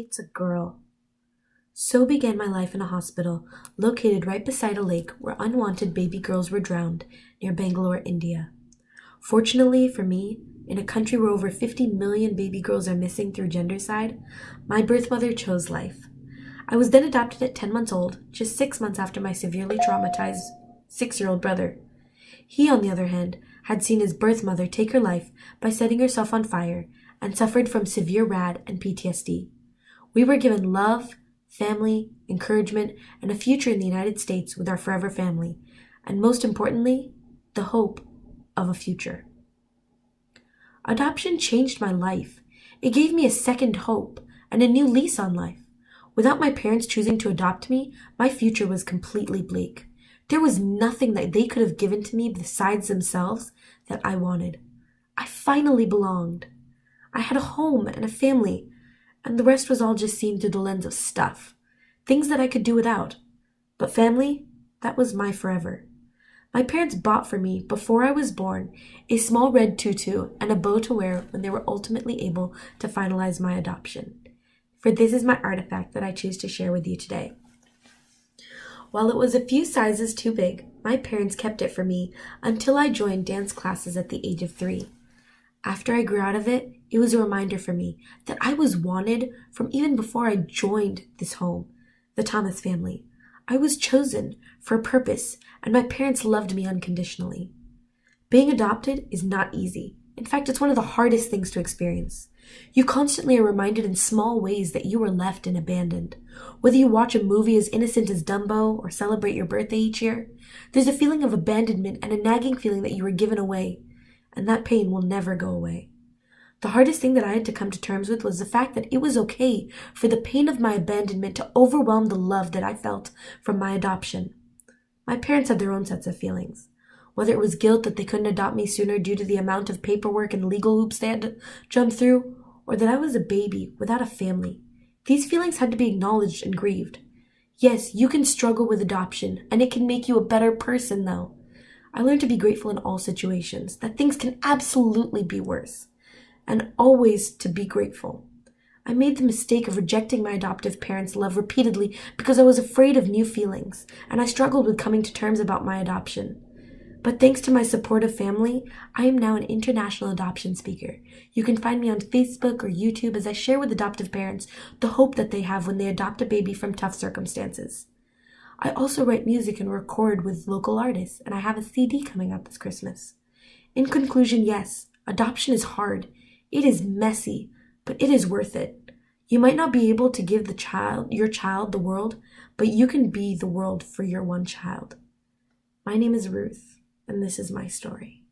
It's a girl. So began my life in a hospital located right beside a lake where unwanted baby girls were drowned near Bangalore, India. Fortunately for me, in a country where over 50 million baby girls are missing through gendercide, my birth mother chose life. I was then adopted at 10 months old, just 6 months after my severely traumatized 6-year-old brother. He, on the other hand, had seen his birth mother take her life by setting herself on fire and suffered from severe RAD and PTSD. We were given love, family, encouragement, and a future in the United States with our forever family, and most importantly, the hope of a future. Adoption changed my life. It gave me a second hope and a new lease on life. Without my parents choosing to adopt me, my future was completely bleak. There was nothing that they could have given to me besides themselves that I wanted. I finally belonged. I had a home and a family, and the rest was all just seen through the lens of stuff, things that I could do without. But family, that was my forever. My parents bought for me, before I was born, a small red tutu and a bow to wear when they were ultimately able to finalize my adoption. For this is my artifact that I choose to share with you today. While it was a few sizes too big, my parents kept it for me until I joined dance classes at the age of 3. After I grew out of it, it was a reminder for me that I was wanted from even before I joined this home, the Thomas family. I was chosen for a purpose, and my parents loved me unconditionally. Being adopted is not easy. In fact, it's one of the hardest things to experience. You constantly are reminded in small ways that you were left and abandoned. Whether you watch a movie as innocent as Dumbo or celebrate your birthday each year, there's a feeling of abandonment and a nagging feeling that you were given away, and that pain will never go away. The hardest thing that I had to come to terms with was the fact that it was okay for the pain of my abandonment to overwhelm the love that I felt from my adoption. My parents had their own sets of feelings. Whether it was guilt that they couldn't adopt me sooner due to the amount of paperwork and legal hoops they had to jump through, or that I was a baby without a family. These feelings had to be acknowledged and grieved. Yes, you can struggle with adoption, and it can make you a better person, though. I learned to be grateful in all situations, that things can absolutely be worse, and always to be grateful. I made the mistake of rejecting my adoptive parents' love repeatedly because I was afraid of new feelings, and I struggled with coming to terms about my adoption. But thanks to my supportive family, I am now an international adoption speaker. You can find me on Facebook or YouTube as I share with adoptive parents the hope that they have when they adopt a baby from tough circumstances. I also write music and record with local artists, and I have a CD coming out this Christmas. In conclusion, yes, adoption is hard. It is messy, but it is worth it. You might not be able to give your child the world, but you can be the world for your one child. My name is Ruth, and this is my story.